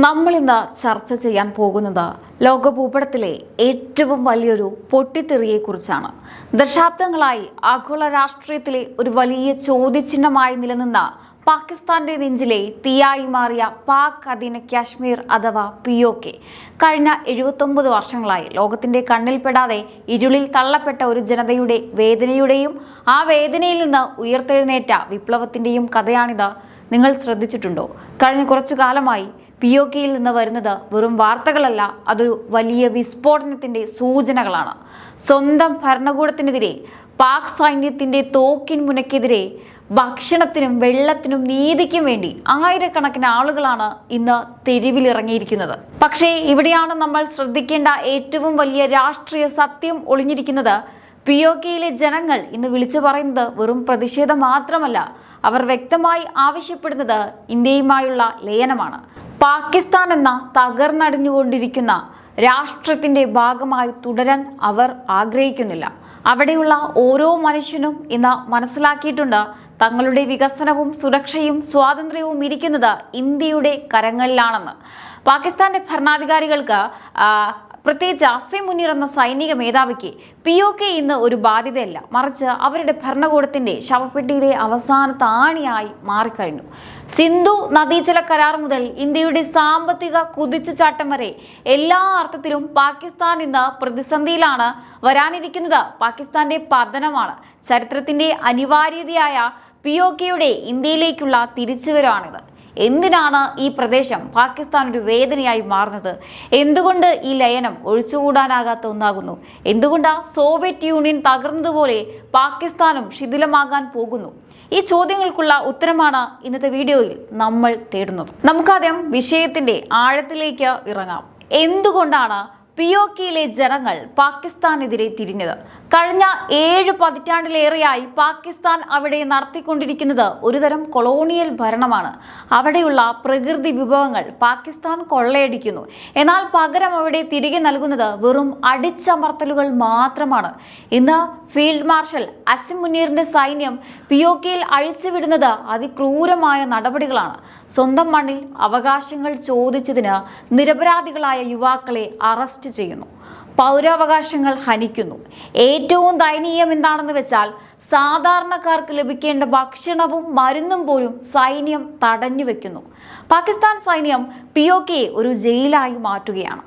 നമ്മൾ ഇന്ന് ചർച്ച ചെയ്യാൻ പോകുന്നത് ലോകഭൂപടത്തിലെ ഏറ്റവും വലിയൊരു പൊട്ടിത്തെറിയെക്കുറിച്ചാണ്. ദശാബ്ദങ്ങളായി ആഗോള രാഷ്ട്രീയത്തിലെ ഒരു വലിയ ചോദ്യചിഹ്നമായി നിലനിന്ന പാകിസ്ഥാന്റെ നെഞ്ചിലെ തീയായി മാറിയ പാക് അധീന കാശ്മീർ അഥവാ POK കഴിഞ്ഞ 79 വർഷങ്ങളായി ലോകത്തിന്റെ കണ്ണിൽപ്പെടാതെ ഇരുളിൽ തള്ളപ്പെട്ട ഒരു ജനതയുടെ വേദനയുടെയും ആ വേദനയിൽ നിന്ന് ഉയർത്തെഴുന്നേറ്റ വിപ്ലവത്തിന്റെയും കഥയാണിത്. നിങ്ങൾ ശ്രദ്ധിച്ചിട്ടുണ്ടോ? കഴിഞ്ഞ കുറച്ചു കാലമായി POKയിൽ നിന്ന് വരുന്നത് വെറും വാർത്തകളല്ല, അതൊരു വലിയ വിസ്ഫോടനത്തിന്റെ സൂചനകളാണ്. സ്വന്തം ഭരണകൂടത്തിനെതിരെ, പാക് സൈന്യത്തിന്റെ തോക്കിൻ മുനക്കെതിരെ ഭക്ഷണത്തിനും വെള്ളത്തിനും നീതിക്കും വേണ്ടി ആയിരക്കണക്കിന് ആളുകളാണ് ഇന്ന് തെരുവിലിറങ്ങിയിരിക്കുന്നത്. പക്ഷേ ഇവിടെയാണ് നമ്മൾ ശ്രദ്ധിക്കേണ്ട ഏറ്റവും വലിയ രാഷ്ട്രീയ സത്യം ഒളിഞ്ഞിരിക്കുന്നത്. POKയിലെ ജനങ്ങൾ ഇന്ന് വിളിച്ചു പറയുന്നത് വെറും പ്രതിഷേധം മാത്രമല്ല, അവർ വ്യക്തമായി ആവശ്യപ്പെടുന്നത് ഇന്ത്യയുമായുള്ള ലയനമാണ്. പാകിസ്ഥാൻ എന്ന തകർന്നടിഞ്ഞുകൊണ്ടിരിക്കുന്ന രാഷ്ട്രത്തിന്റെ ഭാഗമായി തുടരാൻ അവർ ആഗ്രഹിക്കുന്നില്ല. അവിടെയുള്ള ഓരോ മനുഷ്യനും ഇന്ന് മനസ്സിലാക്കിയിട്ടുണ്ട്, തങ്ങളുടെ വികസനവും സുരക്ഷയും സ്വാതന്ത്ര്യവും ഇരിക്കുന്നത് ഇന്ത്യയുടെ കരങ്ങളിലാണെന്ന്. പാകിസ്ഥാന്റെ ഭരണാധികാരികൾക്ക്, പ്രത്യേകിച്ച് അസിം മുനീർ എന്ന സൈനിക മേധാവിക്ക് POK ഇന്ന് ഒരു ബാധ്യതയല്ല, മറിച്ച് അവരുടെ ഭരണകൂടത്തിന്റെ ശവപ്പെട്ടിയിലെ അവസാനത്തെ ആണിയായി മാറിക്കഴിഞ്ഞു. സിന്ധു നദീജല കരാർ മുതൽ ഇന്ത്യയുടെ സാമ്പത്തിക കുതിച്ചുചാട്ടം വരെ എല്ലാ അർത്ഥത്തിലും പാകിസ്ഥാൻ ഇന്ന് പ്രതിസന്ധിയിലാണ്. വരാനിരിക്കുന്നത് പാകിസ്ഥാന്റെ പതനമാണ്. ചരിത്രത്തിന്റെ അനിവാര്യതയായ POKയുടെ ഇന്ത്യയിലേക്കുള്ള തിരിച്ചുവരവാണിത്. എന്തിനാണ് ഈ പ്രദേശം പാകിസ്ഥാൻ ഒരു വേദനയായി മാറുന്നത്? എന്തുകൊണ്ട് ഈ ലയനം ഒഴിച്ചുകൂടാനാകാത്ത ഒന്നാകുന്നു? എന്തുകൊണ്ട് സോവിയറ്റ് യൂണിയൻ തകർന്നതുപോലെ പാകിസ്ഥാനും ശിഥിലമാകാൻ പോകുന്നു? ഈ ചോദ്യങ്ങൾക്കുള്ള ഉത്തരമാണ് ഇന്നത്തെ വീഡിയോയിൽ നമ്മൾ തേടുന്നത്. നമുക്കാദ്യം വിഷയത്തിന്റെ ആഴത്തിലേക്ക് ഇറങ്ങാം. എന്തുകൊണ്ടാണ് POKയിലെ ജനങ്ങൾ പാകിസ്ഥാനെതിരെ തിരിഞ്ഞത്? കഴിഞ്ഞ 7 പതിറ്റാണ്ടിലേറെയായി പാകിസ്ഥാൻ അവിടെ നടത്തിക്കൊണ്ടിരിക്കുന്നത് ഒരുതരം കൊളോണിയൽ ഭരണമാണ്. അവിടെയുള്ള പ്രകൃതി വിഭവങ്ങൾ പാകിസ്ഥാൻ കൊള്ളയടിക്കുന്നു. എന്നാൽ പകരം അവിടെ തിരികെ നൽകുന്നത് വെറും അടിച്ചമർത്തലുകൾ മാത്രമാണ്. ഇന്ന് ഫീൽഡ് മാർഷൽ അസിം മുനീറിന്റെ സൈന്യം POKയിൽ അഴിച്ചുവിടുന്നത് അതിക്രൂരമായ നടപടികളാണ്. സ്വന്തം മണ്ണിൽ അവകാശങ്ങൾ ചോദിച്ചതിന് നിരപരാധികളായ യുവാക്കളെ അറസ്റ്റ് ചെയ്യുന്നു, പൗരാവകാശങ്ങൾ ഹനിക്കുന്നു. ഏറ്റവും ദയനീയം എന്താണെന്ന് വെച്ചാൽ, സാധാരണക്കാർക്ക് ലഭിക്കേണ്ട ഭക്ഷണവും മരുന്നും പോലും സൈന്യം തടഞ്ഞു വെക്കുന്നു. പാകിസ്ഥാൻ സൈന്യം POKയെ ഒരു ജയിലായി മാറ്റുകയാണ്.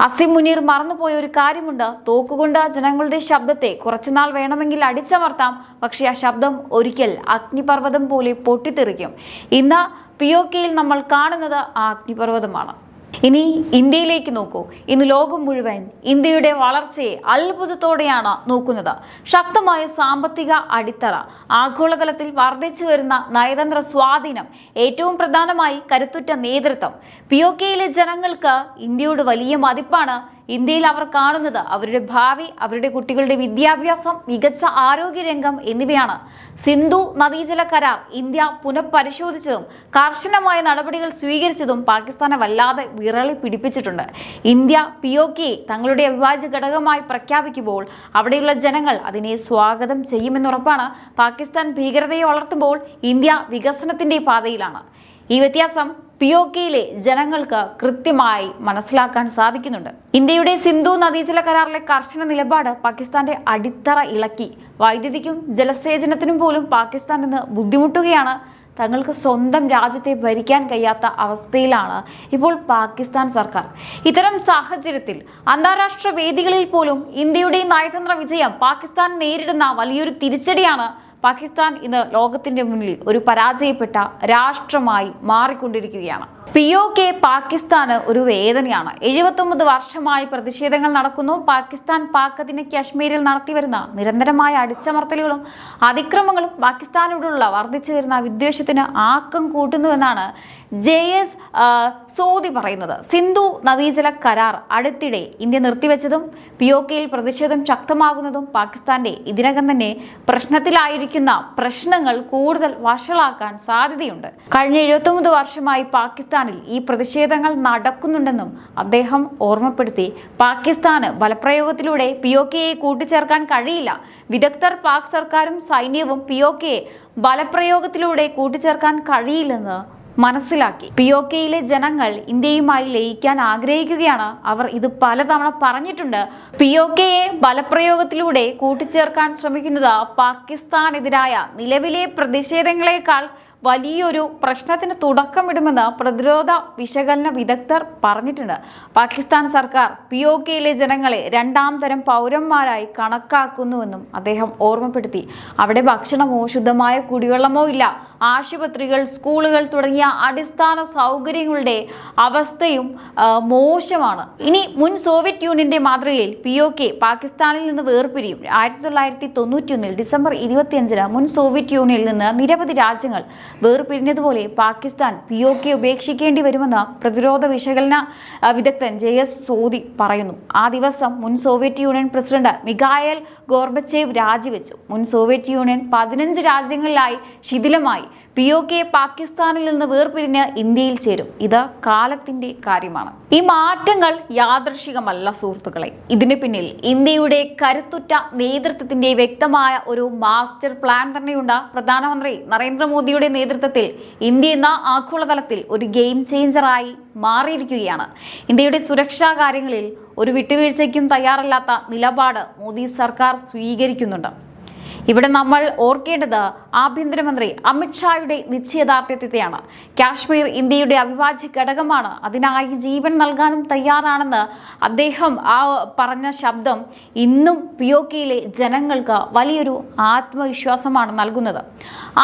അസിം മുനീർ മറന്നുപോയ ഒരു കാര്യമുണ്ട്. തോക്കുകൊണ്ട് ജനങ്ങളുടെ ശബ്ദത്തെ കുറച്ചുനാൾ വേണമെങ്കിൽ അടിച്ചമർത്താം, പക്ഷേ ആ ശബ്ദം ഒരിക്കൽ അഗ്നിപർവ്വതം പോലെ പൊട്ടിത്തെറിക്കും. ഇന്ന് POKയിൽ നമ്മൾ കാണുന്നത് ആ അഗ്നിപർവ്വതമാണ്. ഇനി ഇന്ത്യയിലേക്ക് നോക്കൂ. ഇന്ന് ലോകം മുഴുവൻ ഇന്ത്യയുടെ വളർച്ചയെ അത്ഭുതത്തോടെയാണ് നോക്കുന്നത്. ശക്തമായ സാമ്പത്തിക അടിത്തറ, ആഗോളതലത്തിൽ വർദ്ധിച്ചു വരുന്ന നയതന്ത്ര സ്വാധീനം, ഏറ്റവും പ്രധാനമായി കരുത്തുറ്റ നേതൃത്വം. POKയിലെ ജനങ്ങൾക്ക് ഇന്ത്യയോട് വലിയ മതിപ്പാണ്. ഇന്ത്യയിൽ അവർ കാണുന്നത് അവരുടെ ഭാവി, അവരുടെ കുട്ടികളുടെ വിദ്യാഭ്യാസം, മികച്ച ആരോഗ്യരംഗം എന്നിവയാണ്. സിന്ധു നദീജല കരാർ ഇന്ത്യ പുനഃപരിശോധിച്ചതും കർശനമായ നടപടികൾ സ്വീകരിച്ചതും പാകിസ്ഥാനെ വല്ലാതെ വിറളി പിടിപ്പിച്ചിട്ടുണ്ട്. ഇന്ത്യ POKയെ തങ്ങളുടെ അവിഭാജ്യ ഘടകമായി പ്രഖ്യാപിക്കുമ്പോൾ അവിടെയുള്ള ജനങ്ങൾ അതിനെ സ്വാഗതം ചെയ്യുമെന്നുറപ്പാണ്. പാകിസ്ഥാൻ ഭീകരതയെ വളർത്തുമ്പോൾ ഇന്ത്യ വികസനത്തിന്റെ പാതയിലാണ്. ഈ വ്യത്യാസം POKയിലെ ജനങ്ങൾക്ക് കൃത്യമായി മനസ്സിലാക്കാൻ സാധിക്കുന്നുണ്ട്. ഇന്ത്യയുടെ സിന്ധു നദീജല കരാറിലെ കർശന നിലപാട് പാകിസ്ഥാന്റെ അടിത്തറ ഇളക്കി. വൈദ്യുതിക്കും ജലസേചനത്തിനും പോലും പാകിസ്ഥാൻ ഇന്ന് ബുദ്ധിമുട്ടുകയാണ്. തങ്ങൾക്ക് സ്വന്തം രാജ്യത്തെ ഭരിക്കാൻ കഴിയാത്ത അവസ്ഥയിലാണ് ഇപ്പോൾ പാകിസ്ഥാൻ സർക്കാർ. ഇത്തരം സാഹചര്യത്തിൽ അന്താരാഷ്ട്ര വേദികളിൽ പോലും ഇന്ത്യയുടെ നയതന്ത്ര വിജയം പാകിസ്ഥാൻ നേരിടുന്ന വലിയൊരു തിരിച്ചടിയാണ്. പാകിസ്ഥാൻ ഇന്ന് ലോകത്തിന്റെ മുന്നിൽ ഒരു പരാജയപ്പെട്ട രാഷ്ട്രമായി മാറിക്കൊണ്ടിരിക്കുകയാണ്. POK പാകിസ്ഥാന് ഒരു വേദനയാണ്. 79 വർഷമായി പ്രതിഷേധങ്ങൾ നടക്കുന്നു. പാകിസ്ഥാൻ പാക് അധീന കാശ്മീരിൽ നടത്തിവരുന്ന നിരന്തരമായ അടിച്ചമർത്തലുകളും അതിക്രമങ്ങളും പാകിസ്ഥാനോടുള്ള വർദ്ധിച്ചു വരുന്ന വിദ്വേഷത്തിന് ആക്കം കൂട്ടുന്നുവെന്നാണ് JS സോദി പറയുന്നത്. സിന്ധു നദീജല കരാർ അടുത്തിടെ ഇന്ത്യ നിർത്തിവെച്ചതും POKയിൽ പ്രതിഷേധം ശക്തമാകുന്നതും പാകിസ്ഥാന്റെ ഇതിനകം തന്നെ പ്രശ്നത്തിലായിരിക്കുന്ന പ്രശ്നങ്ങൾ കൂടുതൽ വഷളാക്കാൻ സാധ്യതയുണ്ട്. കഴിഞ്ഞ 79 വർഷമായി പാകിസ്ഥാൻ ഈ പ്രതിഷേധങ്ങൾ നടക്കുന്നുണ്ടെന്നും അദ്ദേഹം ഓർമ്മപ്പെടുത്തി. പാകിസ്ഥാന് ബലപ്രയോഗത്തിലൂടെ POKയെ കൂട്ടിച്ചേർക്കാൻ കഴിയില്ല. വിദഗ്ധർ പാക് സർക്കാരും സൈന്യവും POKയെ ബലപ്രയോഗത്തിലൂടെ കൂട്ടിച്ചേർക്കാൻ കഴിയില്ലെന്ന് മനസ്സിലാക്കി. POKയിലെ ജനങ്ങൾ ഇന്ത്യയുമായി ലയിക്കാൻ ആഗ്രഹിക്കുകയാണ്. അവർ ഇത് പലതവണ പറഞ്ഞിട്ടുണ്ട്. POKയെ ബലപ്രയോഗത്തിലൂടെ കൂട്ടിച്ചേർക്കാൻ ശ്രമിക്കുന്നത് പാകിസ്ഥാനെതിരായ നിലവിലെ പ്രതിഷേധങ്ങളെക്കാൾ വലിയൊരു പ്രശ്നത്തിന് തുടക്കമിടുമെന്ന് പ്രതിരോധ വിശകലന വിദഗ്ധർ പറഞ്ഞിട്ടുണ്ട്. പാകിസ്ഥാൻ സർക്കാർ POKയിലെ ജനങ്ങളെ രണ്ടാം തരം പൗരന്മാരായി കണക്കാക്കുന്നുവെന്നും അദ്ദേഹം ഓർമ്മപ്പെടുത്തി. അവിടെ ഭക്ഷണമോ ശുദ്ധമായ കുടിവെള്ളമോ ഇല്ല. ആശുപത്രികൾ, സ്കൂളുകൾ തുടങ്ങിയ അടിസ്ഥാന സൗകര്യങ്ങളുടെ അവസ്ഥയും മോശമാണ്. ഇനി മുൻ സോവിയറ്റ് യൂണിയന്റെ മാതൃകയിൽ POK പാകിസ്ഥാനിൽ നിന്ന് വേർപിരിയും. 1991 ഡിസംബർ 25 മുൻ സോവിയറ്റ് യൂണിയനിൽ നിന്ന് നിരവധി രാജ്യങ്ങൾ വേർപിരിഞ്ഞതുപോലെ പാകിസ്ഥാൻ POK ഉപേക്ഷിക്കേണ്ടി വരുമെന്ന് പ്രതിരോധ വിശകലന വിദഗ്ധൻ JS സോദി പറയുന്നു. ആ ദിവസം മുൻ Soviet union president Mikhail Gorbachev രാജിവെച്ചു. മുൻ സോവിയറ്റ് യൂണിയൻ 15 രാജ്യങ്ങളിലായി ശിഥിലമായി. POK പാകിസ്ഥാനിൽ നിന്ന് വേർപിരിഞ്ഞ് ഇന്ത്യയിൽ ചേരും. ഇത് കാലത്തിന്റെ കാര്യമാണ്. ഈ മാറ്റങ്ങൾ യാദൃശികമല്ല സുഹൃത്തുക്കളെ. ഇതിന് പിന്നിൽ ഇന്ത്യയുടെ കരുത്തുറ്റ നേതൃത്വത്തിന്റെ വ്യക്തമായ ഒരു മാസ്റ്റർ പ്ലാൻ തന്നെയുണ്ട്. പ്രധാനമന്ത്രി നരേന്ദ്രമോദിയുടെ നേതൃത്വത്തിൽ ഇന്ത്യ എന്ന ആഗോളതലത്തിൽ ഒരു ഗെയിം ചേഞ്ചറായി മാറിയിരിക്കുകയാണ്. ഇന്ത്യയുടെ സുരക്ഷാ കാര്യങ്ങളിൽ ഒരു വിട്ടുവീഴ്ചയ്ക്കും തയ്യാറല്ലാത്ത നിലപാട് മോദി സർക്കാർ സ്വീകരിക്കുന്നുണ്ട്. ഇവിടെ നമ്മൾ ഓർക്കേണ്ടത് ആഭ്യന്തരമന്ത്രി അമിത്ഷായുടെ നിശ്ചയദാർഢ്യത്തെയാണ്. കാശ്മീർ ഇന്ത്യയുടെ അവിഭാജ്യ ഘടകമാണ്, അതിനായി ജീവൻ നൽകാനും തയ്യാറാണെന്ന് അദ്ദേഹം പറഞ്ഞ ശബ്ദം ഇന്നും POKയിലെ ജനങ്ങൾക്ക് വലിയൊരു ആത്മവിശ്വാസമാണ് നൽകുന്നത്.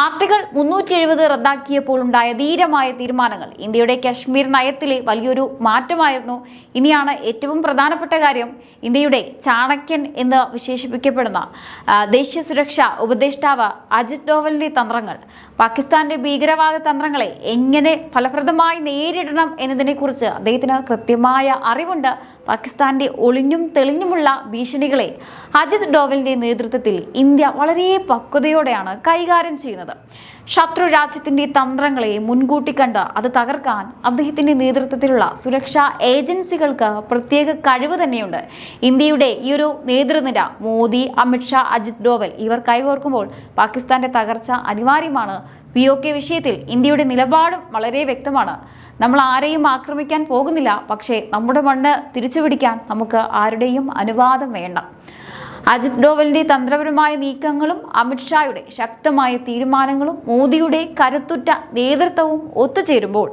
ആർട്ടിക്കിൾ 370 റദ്ദാക്കിയപ്പോൾ ഉണ്ടായ ധീരമായ തീരുമാനങ്ങൾ ഇന്ത്യയുടെ കാശ്മീർ നയത്തിലെ വലിയൊരു മാറ്റമായിരുന്നു. ഇനിയാണ് ഏറ്റവും പ്രധാനപ്പെട്ട കാര്യം. ഇന്ത്യയുടെ ചാണക്യൻ എന്ന് വിശേഷിപ്പിക്കപ്പെടുന്ന ദേശീയ സുരക്ഷാ ഉപദേഷ്ടാവ് അജിത് ഡോവലിന്റെ തന്ത്രങ്ങൾ, പാകിസ്ഥാന്റെ ഭീകരവാദ തന്ത്രങ്ങളെ എങ്ങനെ ഫലപ്രദമായി നേരിടണം എന്നതിനെക്കുറിച്ച് അദ്ദേഹത്തിന് കൃത്യമായ അറിവുണ്ട്. പാകിസ്ഥാന്റെ ഒളിഞ്ഞും തെളിഞ്ഞുമുള്ള ഭീഷണികളെ അജിത് ഡോവലിന്റെ നേതൃത്വത്തിൽ ഇന്ത്യ വളരെ പക്വതയോടെയാണ് കൈകാര്യം ചെയ്യുന്നത്. ശത്രു രാജ്യത്തിന്റെ തന്ത്രങ്ങളെ മുൻകൂട്ടി കണ്ട് അത് തകർക്കാൻ അദ്ദേഹത്തിന്റെ നേതൃത്വത്തിലുള്ള സുരക്ഷാ ഏജൻസികൾക്ക് പ്രത്യേക കഴിവ് തന്നെയുണ്ട്. ഇന്ത്യയുടെ ഈ ഒരു നേതൃനിര മോദി, അമിത്ഷാ, അജിത് ഡോവൽ ഇവർ കൈകോർക്കുമ്പോൾ പാകിസ്ഥാന്റെ തകർച്ച അനിവാര്യമാണ്. POK വിഷയത്തിൽ ഇന്ത്യയുടെ നിലപാടും വളരെ വ്യക്തമാണ്. നമ്മൾ ആരെയും ആക്രമിക്കാൻ പോകുന്നില്ല, പക്ഷേ നമ്മുടെ മണ്ണ് തിരിച്ചുപിടിക്കാൻ നമുക്ക് ആരുടെയും അനുവാദം വേണ്ട. അജിത് ഡോവലിന്റെ തന്ത്രപരമായ നീക്കങ്ങളും അമിത്ഷായുടെ ശക്തമായ തീരുമാനങ്ങളും മോദിയുടെ കരുത്തുറ്റ നേതൃത്വവും ഒത്തുചേരുമ്പോൾ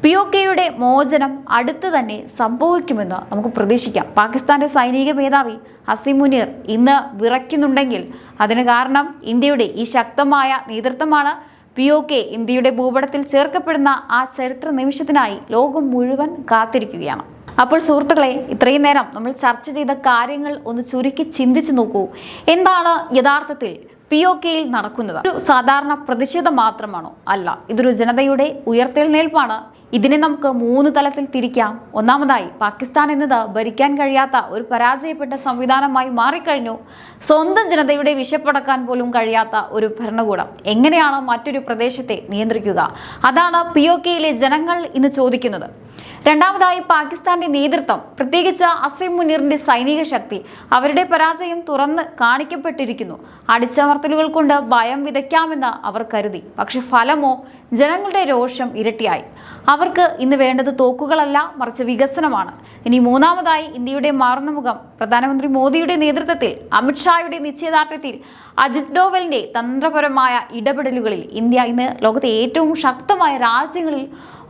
POKയുടെ മോചനം അടുത്ത് തന്നെ സംഭവിക്കുമെന്ന് നമുക്ക് പ്രതീക്ഷിക്കാം. പാകിസ്ഥാന്റെ സൈനിക മേധാവി ഹസീം മുനീർ ഇന്ന് വിറയ്ക്കുന്നുണ്ടെങ്കിൽ അതിന് കാരണം ഇന്ത്യയുടെ ഈ ശക്തമായ നേതൃത്വമാണ്. POK ഇന്ത്യയുടെ ഭൂപടത്തിൽ ചേർക്കപ്പെടുന്ന ആ ചരിത്ര നിമിഷത്തിനായി ലോകം മുഴുവൻ കാത്തിരിക്കുകയാണ്. അപ്പോൾ സുഹൃത്തുക്കളെ, ഇത്രയും നേരം നമ്മൾ ചർച്ച ചെയ്ത കാര്യങ്ങൾ ഒന്ന് ചുരുക്കി ചിന്തിച്ചു നോക്കൂ. എന്താണ് യഥാർത്ഥത്തിൽ POKയിൽ നടക്കുന്നത്? ഒരു സാധാരണ പ്രതിഷേധം മാത്രമാണോ? അല്ല, ഇതൊരു ജനതയുടെ ഉയർത്തെഴുന്നേൽപ്പാണ്. ഇതിനെ നമുക്ക് 3 തലത്തിൽ തിരിക്കാം. ഒന്നാമതായി, പാകിസ്ഥാൻ എന്നത് ഭരിക്കാൻ കഴിയാത്ത ഒരു പരാജയപ്പെട്ട സംവിധാനമായി മാറിക്കഴിഞ്ഞു. സ്വന്തം ജനതയുടെ വിശപ്പടക്കാൻ പോലും കഴിയാത്ത ഒരു ഭരണകൂടം എങ്ങനെയാണ് മറ്റൊരു പ്രദേശത്തെ നിയന്ത്രിക്കുക? അതാണ് POKയിലെ ജനങ്ങൾ ഇന്ന് ചോദിക്കുന്നത്. രണ്ടാമതായി, പാകിസ്ഥാന്റെ നേതൃത്വം, പ്രത്യേകിച്ച് അസീം മുനീറിന്റെ സൈനിക ശക്തി, അവരുടെ പരാജയം തുറന്ന് കാണിക്കപ്പെട്ടിരിക്കുന്നു. അടിച്ചമർത്തലുകൾ കൊണ്ട് ഭയം വിതയ്ക്കാമെന്ന് അവർ കരുതി. പക്ഷെ ഫലമോ? ജനങ്ങളുടെ രോഷം ഇരട്ടിയായി. അവർക്ക് ഇന്ന് വേണ്ടത് തോക്കുകളല്ല, മറിച്ച് വികസനമാണ്. ഇനി മൂന്നാമതായി, ഇന്ത്യയുടെ മാറുന്ന മുഖം. പ്രധാനമന്ത്രി മോദിയുടെ നേതൃത്വത്തിൽ, അമിത്ഷായുടെ നിശ്ചയദാർഢ്യത്തിൽ, അജിത് ഡോവലിന്റെ തന്ത്രപരമായ ഇടപെടലുകളിൽ ഇന്ത്യ ഇന്ന് ലോകത്തെ ഏറ്റവും ശക്തമായ രാജ്യങ്ങളിൽ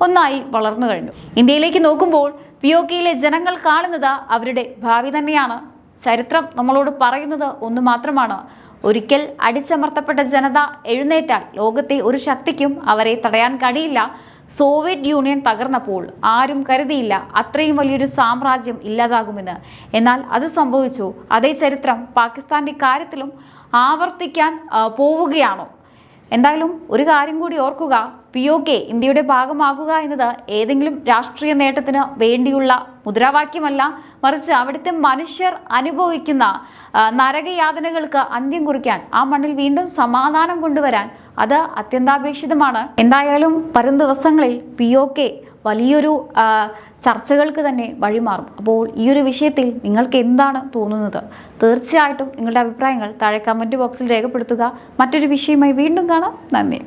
ഒന്നായി വളർന്നു കഴിഞ്ഞു. ഇന്ത്യയിലേക്ക് നോക്കുമ്പോൾ POKയിലെ ജനങ്ങൾ കാണുന്നത് അവരുടെ ഭാവി തന്നെയാണ്. ചരിത്രം നമ്മളോട് പറയുന്നത് ഒന്ന് മാത്രമാണ്: ഒരിക്കൽ അടിച്ചമർത്തപ്പെട്ട ജനത എഴുന്നേറ്റാൽ ലോകത്തെ ഒരു ശക്തിക്കും അവരെ തടയാൻ കഴിയില്ല. സോവിയറ്റ് യൂണിയൻ തകർന്നപ്പോൾ ആരും കരുതിയില്ല അത്രയും വലിയൊരു സാമ്രാജ്യം ഇല്ലാതാകുമെന്ന്. എന്നാൽ അത് സംഭവിച്ചു. അതേ ചരിത്രം പാകിസ്ഥാന്റെ കാര്യത്തിലും ആവർത്തിക്കാൻ പോവുകയാണോ? എന്തായാലും ഒരു കാര്യം കൂടി ഓർക്കുക, POK ഇന്ത്യയുടെ ഭാഗമാകുക എന്നത് ഏതെങ്കിലും രാഷ്ട്രീയ നേട്ടത്തിന് വേണ്ടിയുള്ള മുദ്രാവാക്യമല്ല, മറിച്ച് അവിടുത്തെ മനുഷ്യർ അനുഭവിക്കുന്ന നരകയാതനകൾക്ക് അന്ത്യം കുറിക്കാൻ, ആ മണ്ണിൽ വീണ്ടും സമാധാനം കൊണ്ടുവരാൻ അത് അത്യന്താപേക്ഷിതമാണ്. എന്തായാലും വരും ദിവസങ്ങളിൽ POK വലിയൊരു ചർച്ചകൾക്ക് തന്നെ വഴിമാറും. അപ്പോൾ ഈ ഒരു വിഷയത്തിൽ നിങ്ങൾക്ക് എന്താണ് തോന്നുന്നത്? തീർച്ചയായിട്ടും നിങ്ങളുടെ അഭിപ്രായങ്ങൾ താഴെ കമൻറ്റ് ബോക്സിൽ രേഖപ്പെടുത്തുക. മറ്റൊരു വിഷയമായി വീണ്ടും കാണാം. നന്ദി.